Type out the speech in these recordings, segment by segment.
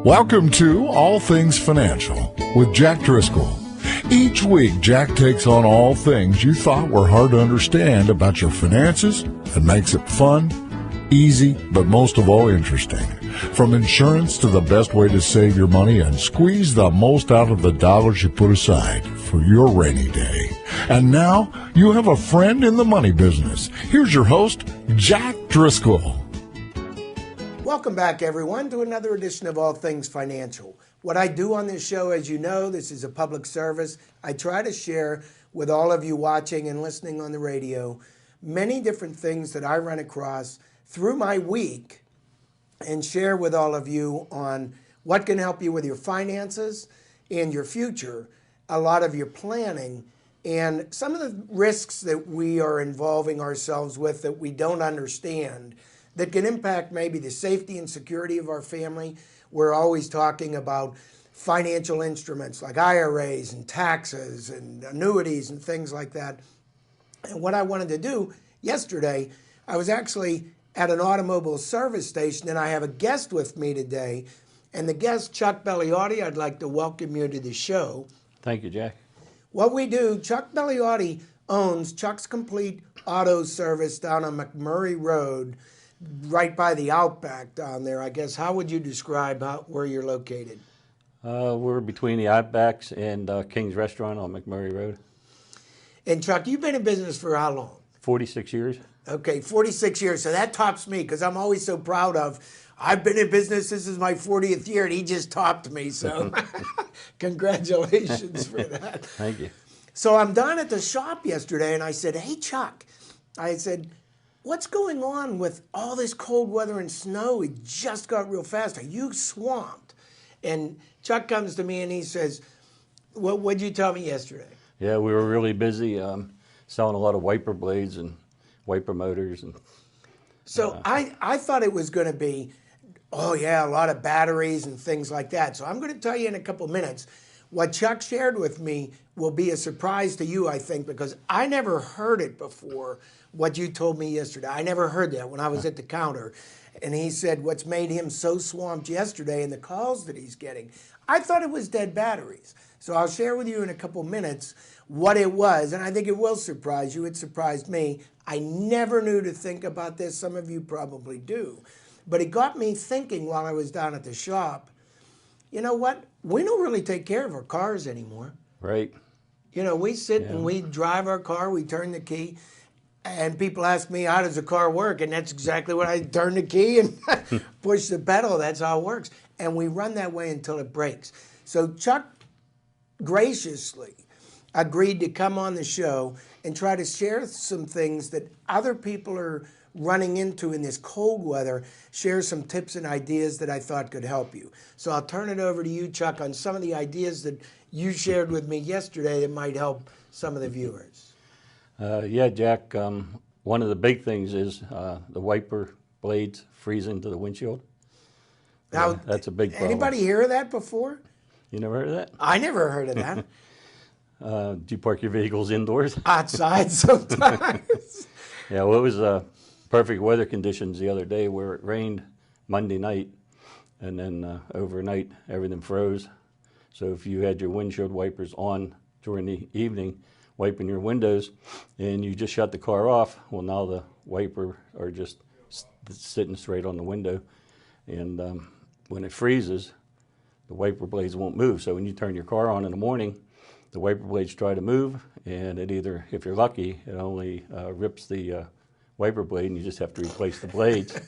Welcome to All Things Financial with Jack Driscoll. Each week, Jack takes on all things you thought were hard to understand about your finances and makes it fun, easy, but most of all interesting. From insurance to the best way to save your money and squeeze the most out of the dollars you put aside for your rainy day. And now, you have a friend in the money business. Here's your host, Jack Driscoll. Welcome back, everyone, to another edition of All Things Financial. What I do on this show, as you know, this is a public service. I try to share with all of you watching and listening on the radio many different things that I run across through my week and share with all of you on what can help you with your finances and your future, a lot of your planning, and some of the risks that we are involving ourselves with that we don't understand that can impact maybe the safety and security of our family. We're always talking about financial instruments like IRAs and taxes and annuities and things like that. And what I wanted to do yesterday, I was actually at an automobile service station, and I have a guest with me today. And the guest, Chuck Beliotti, I'd like to welcome you to the show. Thank you, Jack. What we do, Chuck Beliotti owns Chuck's Complete Auto Service down on McMurray Road, right by the Outback down there. I guess, how would you describe where you're located? We're between the Outbacks and King's Restaurant on McMurray Road. And Chuck, you've been in business for how long? 46 years. Okay, 46 years. So that tops me because I'm always so proud of, I've been in business, this is my 40th year, and he just topped me. So congratulations for that. Thank you. So I'm down at the shop yesterday, and I said, hey, Chuck, I said, what's going on with all this cold weather and snow? It just got real fast. Are you swamped? And Chuck comes to me and he says, what'd you tell me yesterday? Yeah, we were really busy selling a lot of wiper blades and wiper motors. And so I thought it was going to be, oh yeah, a lot of batteries and things like that. So I'm going to tell you in a couple minutes. What Chuck shared with me will be a surprise to you, I think, because I never heard it before, what you told me yesterday. I never heard that when I was at the counter. And he said what's made him so swamped yesterday and the calls that he's getting. I thought it was dead batteries. So I'll share with you in a couple minutes what it was, and I think it will surprise you. It surprised me. I never knew to think about this. Some of you probably do. But it got me thinking while I was down at the shop, you know what? We don't really take care of our cars anymore. Right. You know, we sit and we drive our car, we turn the key, and people ask me, how does the car work? And that's exactly what I turn the key and push the pedal. That's how it works. And we run that way until it breaks. So Chuck graciously agreed to come on the show and try to share some things that other people are running into in this cold weather, share some tips and ideas that I thought could help you. So I'll turn it over to you, Chuck, on some of the ideas that you shared with me yesterday that might help some of the viewers. Yeah, Jack, one of the big things is the wiper blades freeze into the windshield. Now, that's a big problem. Anybody hear of that before? You never heard of that? I never heard of that. Do you park your vehicles indoors? Outside sometimes. Yeah, well, it was perfect weather conditions the other day where it rained Monday night, and then overnight everything froze. So if you had your windshield wipers on during the evening, wiping your windows, and you just shut the car off, well, now the wiper are just sitting straight on the window, and when it freezes, the wiper blades won't move. So when you turn your car on in the morning, the wiper blades try to move, and it either, if you're lucky, it only rips the wiper blade, and you just have to replace the blades.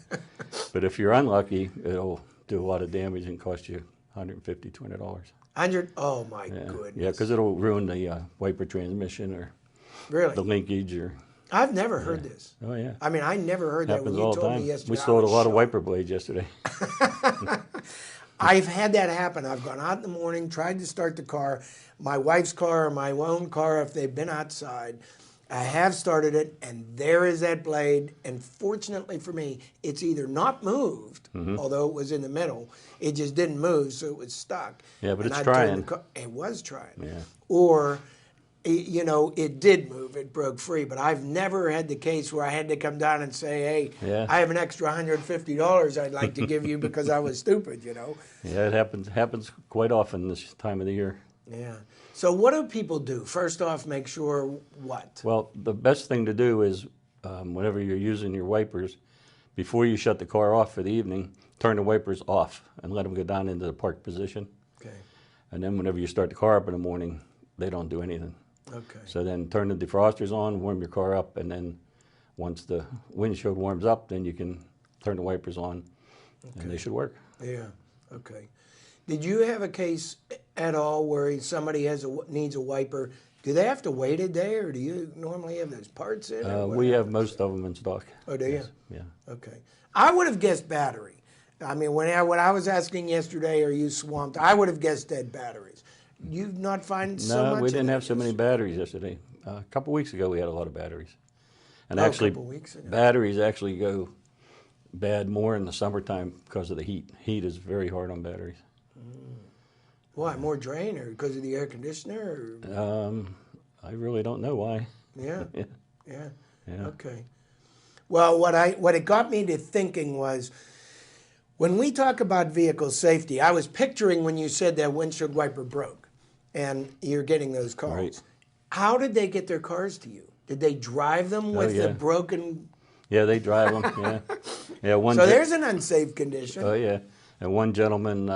But if you're unlucky, it'll do a lot of damage and cost you $150, $200. Oh my goodness. Yeah, because it'll ruin the wiper transmission or really? The linkage. Or I've never heard this. Oh yeah. I mean, I never heard that when you told me yesterday. We sold a lot of wiper blades yesterday. I've had that happen. I've gone out in the morning, tried to start the car, my wife's car or my own car if they've been outside. I have started it, and there is that blade. And fortunately for me, it's either not moved, although it was in the middle. It just didn't move, so it was stuck. Yeah, but and it's trying. It was trying. Yeah. Or you know, it did move, it broke free, but I've never had the case where I had to come down and say, hey, Yeah. I have an extra $150 I'd like to give you because I was stupid, you know. Yeah, it happens quite often this time of the year. Yeah. So what do people do? First off, make sure what? Well, the best thing to do is whenever you're using your wipers, before you shut the car off for the evening, turn the wipers off and let them go down into the park position. Okay. And then whenever you start the car up in the morning, they don't do anything. Okay. So then turn the defrosters on, warm your car up, and then once the windshield warms up, then you can turn the wipers on, and they should work. Yeah. Okay. Did you have a case at all where somebody needs a wiper? Do they have to wait a day, or do you normally have those parts in? We have most of them in stock. Oh, do you? Yeah. Okay. I would have guessed battery. I mean, when I was asking yesterday, are you swamped? I would have guessed dead batteries. You not find so much? No, we didn't of have that? so many batteries yesterday. A couple weeks ago, we had a lot of batteries. And Oh, a actually, couple weeks ago. batteries actually go bad more in the summertime because of the heat. Heat is very hard on batteries. Why, more drain, or because of the air conditioner? Or? I really don't know why. Yeah. Yeah. Yeah. Yeah. Okay. Well, what it got me to thinking was, when we talk about vehicle safety, I was picturing when you said that windshield wiper broke, and you're getting those calls. Right. How did they get their cars to you? Did they drive them with yeah. the broken? Yeah, they drive them. Yeah. Yeah. So there's an unsafe condition. Oh yeah, and one gentleman,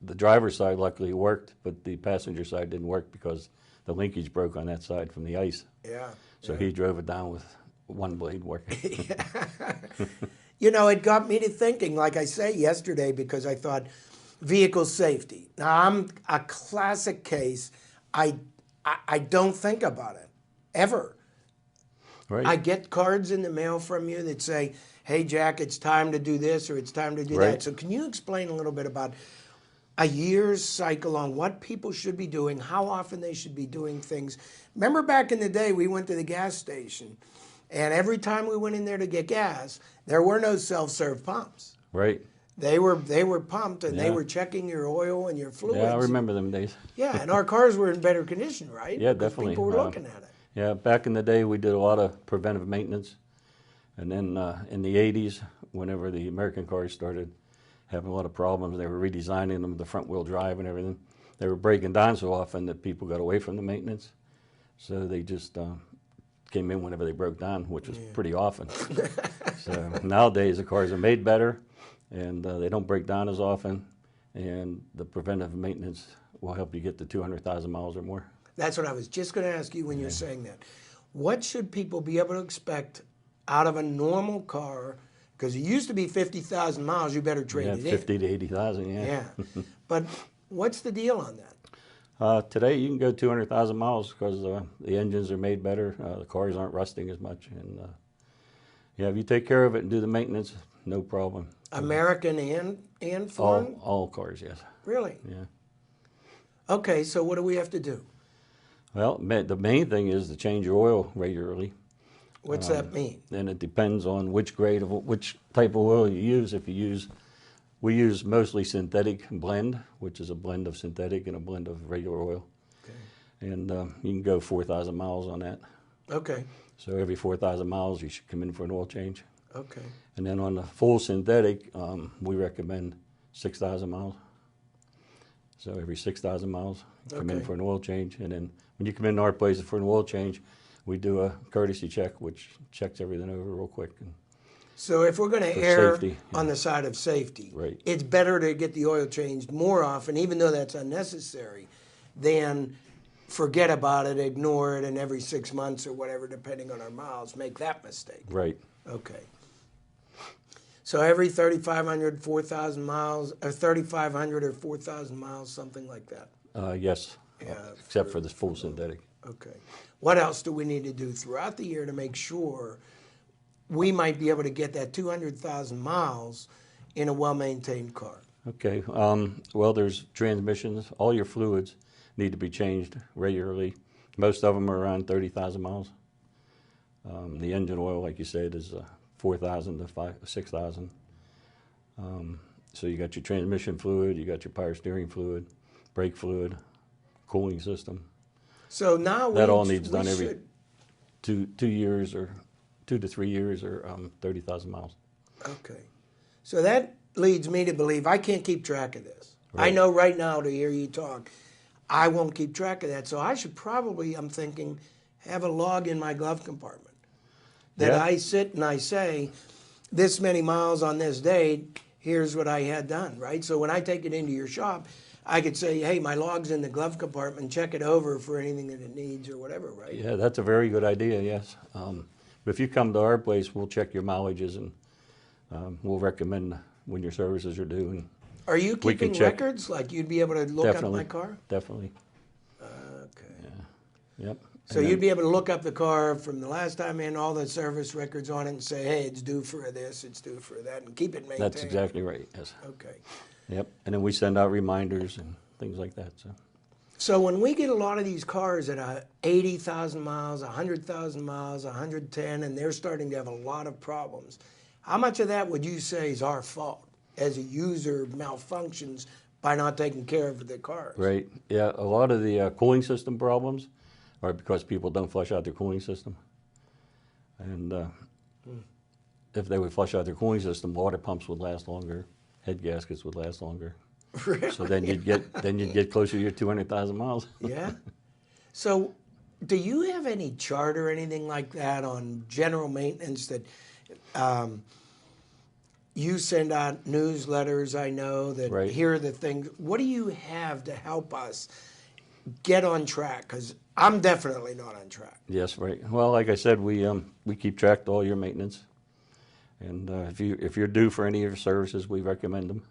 the driver's side luckily worked, but the passenger side didn't work because the linkage broke on that side from the ice. Yeah. So he drove it down with one blade working. You know, it got me to thinking, like I say yesterday, because I thought vehicle safety. Now, I'm a classic case. I don't think about it ever. Right. I get cards in the mail from you that say, hey, Jack, it's time to do this or it's time to do Right. that. So can you explain a little bit about a year's cycle on what people should be doing, how often they should be doing things? Remember back in the day, we went to the gas station, and every time we went in there to get gas, there were no self-serve pumps. Right. They were pumped, and they Yeah. were checking your oil and your fluids. Yeah, I remember them days. Yeah, and our cars were in better condition, right? Yeah, Because definitely. people were looking at it. Yeah, back in the day, we did a lot of preventive maintenance. And then in the 80s, whenever the American cars started having a lot of problems, they were redesigning them, the front wheel drive and everything. They were breaking down so often that people got away from the maintenance. So they just came in whenever they broke down, which was pretty often. So nowadays, the cars are made better, and they don't break down as often. And the preventive maintenance will help you get to 200,000 miles or more. That's what I was just going to ask you when you're saying that. What should people be able to expect out of a normal car? Because it used to be 50,000 miles, you better trade Yeah, it 50 to 80,000, in. Yeah. But what's the deal on that? Today you can go 200,000 miles because the engines are made better, the cars aren't rusting as much, and yeah, if you take care of it and do the maintenance, no problem. American and foreign? All cars, yes. Really? Yeah. Okay, so what do we have to do? Well, the main thing is to change your oil regularly. What's that mean? And it depends on which type of oil you use. We use mostly synthetic blend, which is a blend of synthetic and a blend of regular oil. Okay. And you can go 4,000 miles on that. Okay. So every 4,000 miles, you should come in for an oil change. Okay. And then on the full synthetic, we recommend 6,000 miles. So every 6,000 miles, you come in Okay. for an oil change. And then when you come into our place for an oil change, we do a courtesy check, which checks everything over real quick. So if we're going to For err safety, yeah. on the side of safety, Right. it's better to get the oil changed more often, even though that's unnecessary, than forget about it, ignore it, and every 6 months or whatever, depending on our miles, make that mistake. Right. Okay. So every 3,500, 4,000 miles, or 3,500 or 4,000 miles, something like that. Yes, Yeah, except for the full synthetic. Okay. What else do we need to do throughout the year to make sure we might be able to get that 200,000 miles in a well-maintained car? Okay. Well, there's transmissions. All your fluids need to be changed regularly. Most of them are around 30,000 miles. The engine oil, like you said, is 4,000 to 6,000. So you got your transmission fluid, you got your power steering fluid, brake fluid, cooling system. So now That all needs done every should, 2 years or 2 to 3 years or 30,000 miles. okay. So that leads me to believe I can't keep track of this. I Right. know right now to hear you talk, I won't keep track of that. So I should probably, I'm thinking, have a log in my glove compartment that Yeah. I sit and I say, this many miles on this date, here's what I had done, right? So when I take it into your shop, I could say, hey, my log's in the glove compartment, check it over for anything that it needs or whatever, right? Yeah, that's a very good idea, yes. But if you come to our place, we'll check your mileages and we'll recommend when your services are due. And Are you We can keeping check. records? Like you'd be able to look definitely, up my car? definitely, Okay. yep. So And you'd then- be able to look up the car from the last time in, all the service records on it, and say, hey, it's due for this, it's due for that, and keep it maintained. That's exactly right, yes. Okay. Yep, and then we send out reminders and things like that, so. So when we get a lot of these cars at 80,000 miles, 100,000 miles, 110, and they're starting to have a lot of problems, how much of that would you say is our fault as a user malfunctions by not taking care of their cars? Right, yeah, a lot of the cooling system problems are because people don't flush out their cooling system. And if they would flush out their cooling system, water pumps would last longer, head gaskets would last longer. Really? So then you'd get closer to your 200,000 miles. Yeah. So, do you have any chart or anything like that on general maintenance that you send out newsletters? I know that Right. here are the things. What do you have to help us get on track? Because I'm definitely not on track. Yes, right. Well, like I said, we keep track of all your maintenance, and if you're due for any of your services, we recommend them.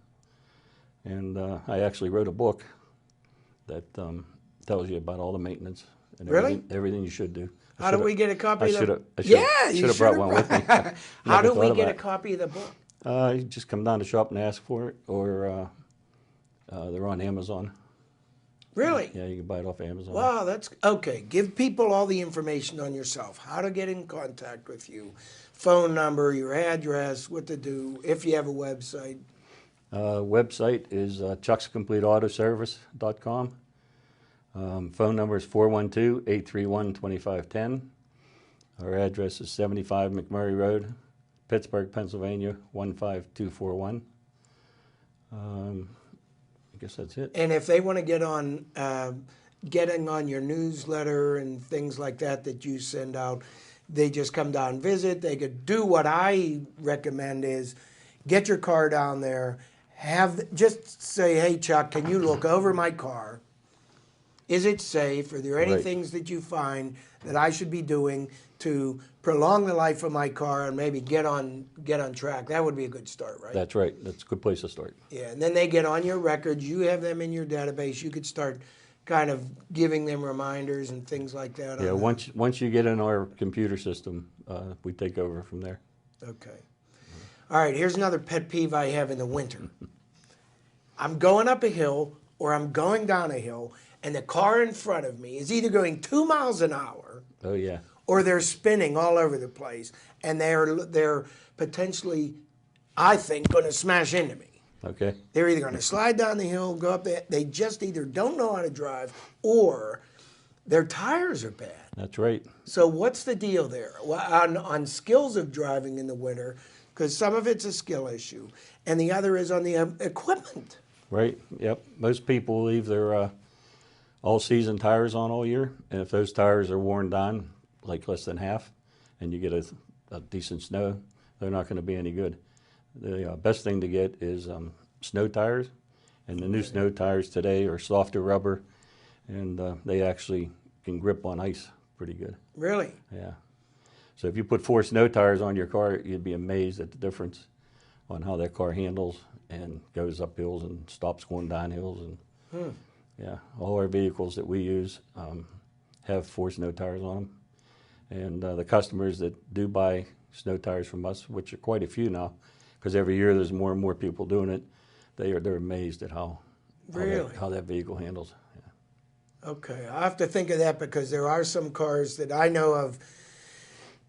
And I actually wrote a book that tells you about all the maintenance and Really? everything you should do. How do we get a copy I of should the have. Yeah, you should have brought one with me. How Never do we thought get a about it. copy of the book? You just come down to the shop and ask for it, or they're on Amazon. Really? Yeah, you can buy it off Amazon. Wow, that's okay. Give people all the information on yourself, how to get in contact with you, phone number, your address, what to do, if you have a website. Website is chuckscompleteautoservice.com. Phone number is 412-831-2510. Our address is 75 McMurray Road, Pittsburgh, Pennsylvania, 15241. I guess that's it. And if they want to get on, getting on your newsletter and things like that you send out, they just come down and visit. They could do what I recommend is get your car down there, just say, hey, Chuck, can you look over my car? Is it safe? Are there any Right. things that you find that I should be doing to prolong the life of my car and maybe get on track? That would be a good start, right? That's right. That's a good place to start. Yeah, and then they get on your records. You have them in your database. You could start kind of giving them reminders and things like that. Yeah, on once you get in our computer system, we take over from there. Okay. All right, here's another pet peeve I have in the winter. I'm going up a hill or I'm going down a hill, and the car in front of me is either going 2 miles an hour Oh, yeah. or they're spinning all over the place, and they're potentially, I think, going to smash into me. Okay. They're either going to slide down the hill, go up there. They just either don't know how to drive or their tires are bad. That's right. So what's the deal there? Well, on skills of driving in the winter, because some of it's a skill issue, and the other is on the equipment. Right. Yep. Most people leave their all-season tires on all year, and if those tires are worn down, like less than half, and you get a decent snow, they're not going to be any good. The best thing to get is snow tires, and the new snow tires today are softer rubber, and they actually can grip on ice pretty good. Really? Yeah. So if you put 4 snow tires on your car, you'd be amazed at the difference on how that car handles and goes up hills and stops going down hills. And yeah, all our vehicles that we use have 4 snow tires on them. And the customers that do buy snow tires from us, which are quite a few now, because every year there's more and more people doing it, they're amazed at how that vehicle handles. Yeah. Okay, I have to think of that because there are some cars that I know of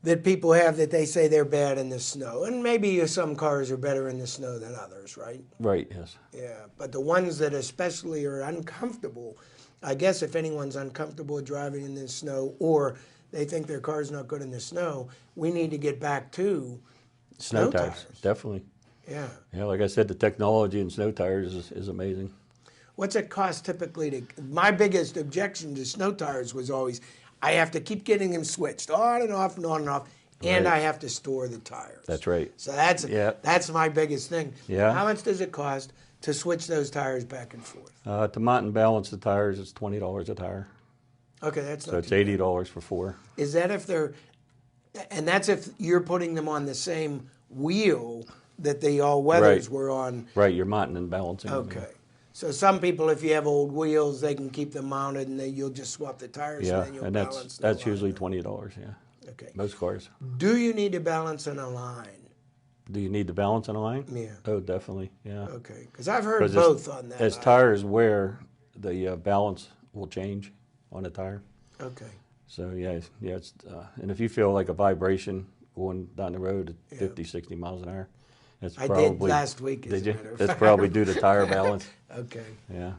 that people have that they say they're bad in the snow. And maybe some cars are better in the snow than others, right? Right, yes. Yeah, but the ones that especially are uncomfortable, I guess if anyone's uncomfortable driving in the snow or they think their car's not good in the snow, we need to get back to Snow tires, definitely. Yeah. Yeah, like I said, the technology in snow tires is amazing. What's it cost typically to? My biggest objection to snow tires was always I have to keep getting them switched on and off and on and off, and Right. I have to store the tires. That's right. So that's Yeah. that's my biggest thing. Yeah. How much does it cost to switch those tires back and forth? To mount and balance the tires, it's $20 a tire. Okay, that's So not it's too bad. $80 for 4. Is that if they're, and that's if you're putting them on the same wheel that the all weathers Right. were on? Right, you're mounting and balancing. them. Okay. So some people, if you have old wheels, they can keep them mounted, and then you'll just swap the tires, Yeah, and then you'll and balance. that's the usually line. $20. Yeah, Okay. most cars. Do you need to balance on a line? Do you need to balance on a line? Yeah. Oh, definitely. Yeah. Okay, because I've heard 'Cause both on that. As tires wear, the balance will change on a tire. Okay. So yeah, it's and if you feel like a vibration going down the road at 50, 60 miles an hour, that's I probably did last week. As Did a you? matter of That's fact. probably due to tire balance. Okay. Yeah.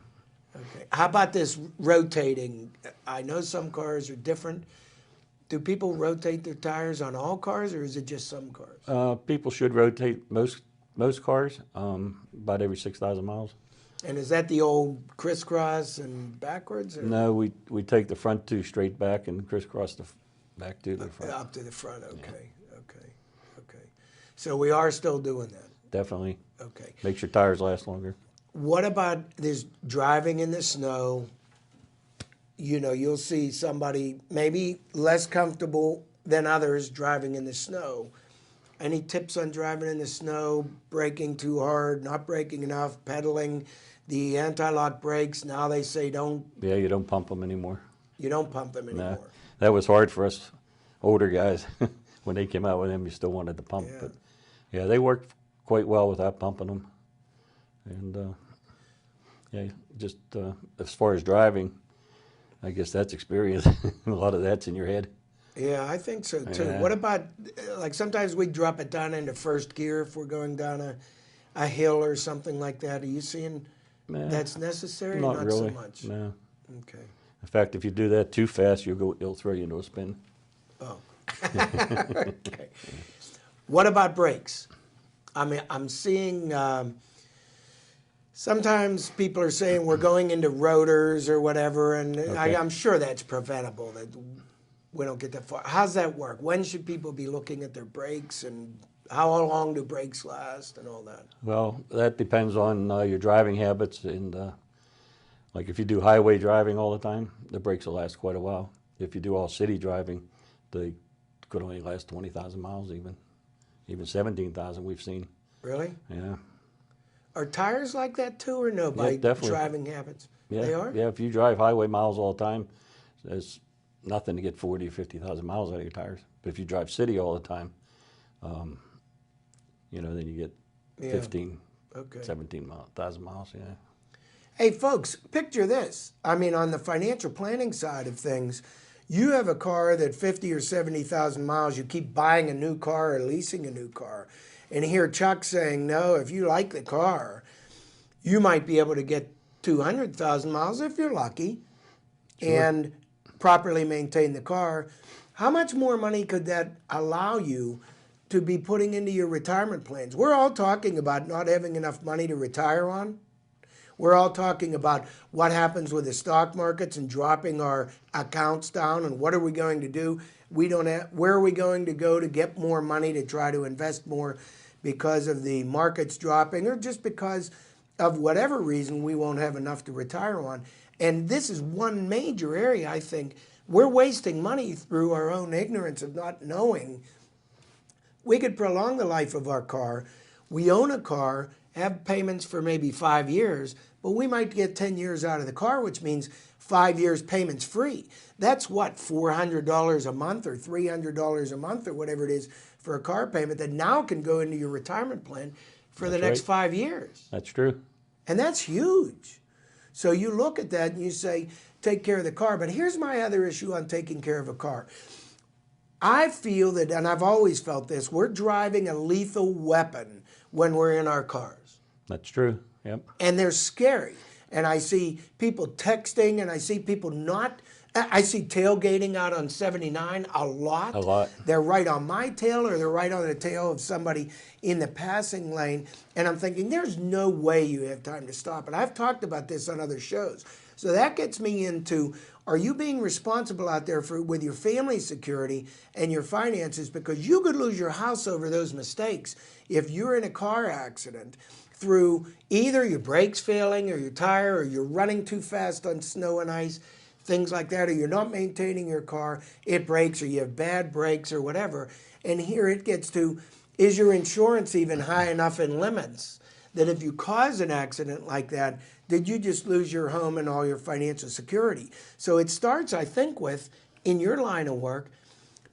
Okay. How about this rotating? I know some cars are different. Do people rotate their tires on all cars, or is it just some cars? People should rotate most cars about every 6,000 miles. And is that the old crisscross and backwards, or No, we take the front two straight back and crisscross the back to the front. up to the front? Okay. Okay. Okay. So we are still doing that. Definitely Okay. makes your tires last longer. What about this driving in the snow? You know, you'll see somebody maybe less comfortable than others driving in the snow. Any tips on driving in the snow, braking too hard, not braking enough, pedaling, the anti-lock brakes? Now they say Yeah, you don't pump them anymore. you don't pump them No, anymore. that was hard for us older guys. When they came out with them, you still wanted to pump. Yeah. But yeah, they worked quite well without pumping them. And yeah, just as far as driving, I guess that's experience. A lot of that's in your head. Yeah, I think so too. Yeah. What about, like sometimes we drop it down into first gear if we're going down a hill or something like that. Are you seeing Nah, that's necessary? not really. so much. No. Okay. In fact, if you do that too fast, it'll throw you into a spin. Oh. Okay. What about brakes? I mean, I'm seeing sometimes people are saying we're going into rotors or whatever, and Okay. I'm sure that's preventable, that we don't get that far. How's that work? When should people be looking at their brakes, and how long do brakes last and all that? Well, that depends on your driving habits, and like if you do highway driving all the time, the brakes will last quite a while. If you do all city driving, they could only last 20,000 miles, even 17,000 we've seen. Really? Yeah. Are tires like that too, or no? By definitely. driving habits, Yeah. they are. Yeah. If you drive highway miles all the time, it's nothing to get 40 or 50,000 miles out of your tires. But if you drive city all the time, then you get Yeah. 15, Okay. 17,000 miles. Yeah. Hey, folks, picture this. I mean, on the financial planning side of things, you have a car that 50 or 70,000 miles, you keep buying a new car or leasing a new car. And here Chuck saying, no, if you like the car, you might be able to get 200,000 miles if you're lucky and properly maintain the car. How much more money could that allow you to be putting into your retirement plans? We're all talking about not having enough money to retire on. We're all talking about what happens with the stock markets and dropping our accounts down, and what are we going to do? Where are we going to go to get more money to try to invest more because of the markets dropping, or just because of whatever reason we won't have enough to retire on? And this is one major area, I think. We're wasting money through our own ignorance of not knowing. We could prolong the life of our car. We own a car, have payments for maybe 5 years, but we might get 10 years out of the car, which means 5 years payments free. That's what, $400 a month or $300 a month or whatever it is for a car payment that now can go into your retirement plan for the next right. 5 years. That's true. And that's huge. So you look at that and you say, take care of the car. But here's my other issue on taking care of a car. I feel that, and I've always felt this, we're driving a lethal weapon when we're in our cars. That's true. Yep. And they're scary. and I see people texting, and I see people I see tailgating out on 79 a lot. A lot. They're right on my tail, or they're right on the tail of somebody in the passing lane. And I'm thinking, there's no way you have time to stop. And I've talked about this on other shows. So that gets me into, are you being responsible out there with your family security and your finances? Because you could lose your house over those mistakes if you're in a car accident through either your brakes failing, or your tire, or you're running too fast on snow and ice, things like that, or you're not maintaining your car, it breaks, or you have bad brakes or whatever. And here it gets to, is your insurance even high enough in limits that if you cause an accident like that, did you just lose your home and all your financial security? So it starts, I think, with, in your line of work,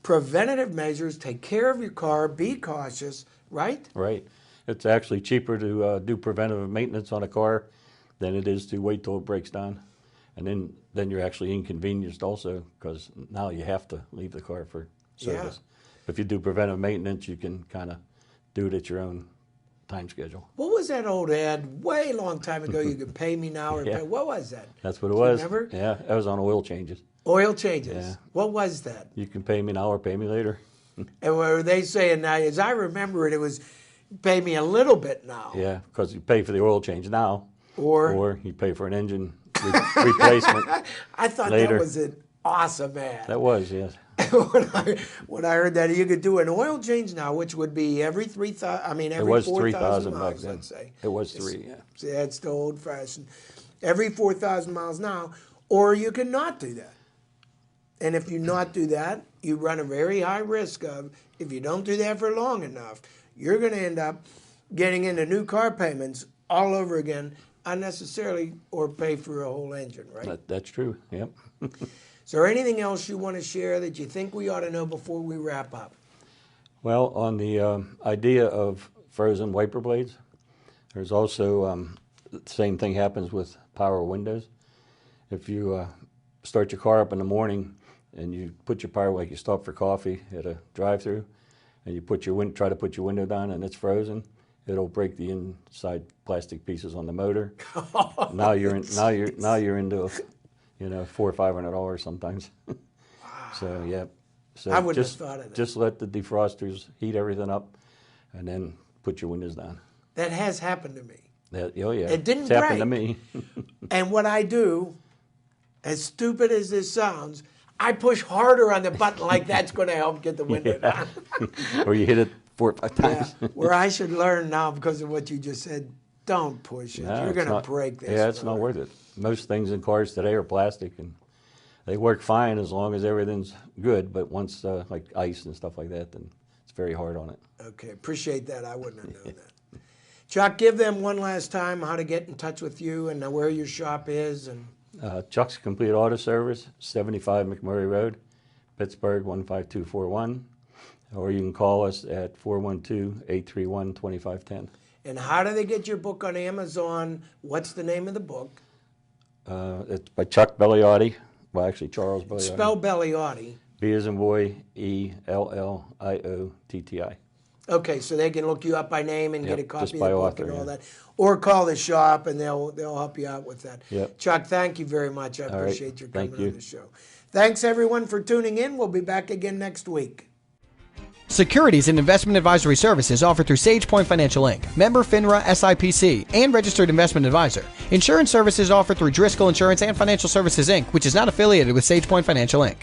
preventative measures, take care of your car, be cautious, right? Right. It's actually cheaper to do preventative maintenance on a car than it is to wait till it breaks down. And then you're actually inconvenienced also, because now you have to leave the car for service. Yeah. If you do preventive maintenance, you can kind of do it at your own time schedule. What was that old ad way long time ago? You could pay me now or Yeah. pay. What was that? That's what it was. Remember? Yeah, that was on oil changes. Oil changes. Yeah. What was that? You can pay me now or pay me later. And what were they saying now? As I remember it was pay me a little bit now. Yeah, because you pay for the oil change now, Or you pay for an engine replacement. I thought later. that was an awesome ad. That was, yes. when I heard that you could do an oil change now, which would be every 3,000. I mean, every It was 4,000 3,000 back miles. then. Let's say It was 3, yeah. See, that's the old fashioned. Every 4,000 miles now, or you can not do that. And if you not do that, you run a very high risk of, if you don't do that for long enough, you're going to end up getting into new car payments all over again, unnecessarily, or pay for a whole engine, right? That's true, yep. Is there anything else you want to share that you think we ought to know before we wrap up? Well, on the idea of frozen wiper blades, there's also the same thing happens with power windows. If you start your car up in the morning and you put your power, like you stop for coffee at a drive-through, and you try to put your window down and it's frozen, it'll break the inside plastic pieces on the motor. Now you're into $400 or $500 sometimes. Wow. So yeah. So I wouldn't have thought of that. Just let the defrosters heat everything up, and then put your windows down. That has happened to me. Oh yeah. It didn't it's happened to break. me. And what I do, as stupid as this sounds, I push harder on the button like that's going to help get the window down. Or you hit it 4 or 5 times. Yeah. Where I should learn now, because of what you just said, don't push it. No, You're going to not- break this. Yeah, it's not worth it. Most things in cars today are plastic, and they work fine as long as everything's good. But once like ice and stuff like that, then it's very hard on it. Okay, appreciate that. I wouldn't have known that. Chuck, give them one last time how to get in touch with you and where your shop is. And Chuck's Complete Auto Service, 75 McMurray Road, Pittsburgh 15241. Or you can call us at 412-831-2510. And how do they get your book on Amazon? What's the name of the book? It's by Chuck Belliotti. Well, actually, Charles Belliotti. Spell Belliotti. B as in boy, Elliotti. Okay, so they can look you up by name and get a Yep, copy just of by the book author, and all yeah. that. Or call the shop and they'll help you out with that. Yep. Chuck, thank you very much. I right, appreciate your coming thank you. on the show. Thanks, everyone, for tuning in. We'll be back again next week. Securities and investment advisory services offered through SagePoint Financial Inc., member FINRA SIPC, and registered investment advisor. Insurance services offered through Driscoll Insurance and Financial Services Inc., which is not affiliated with SagePoint Financial Inc.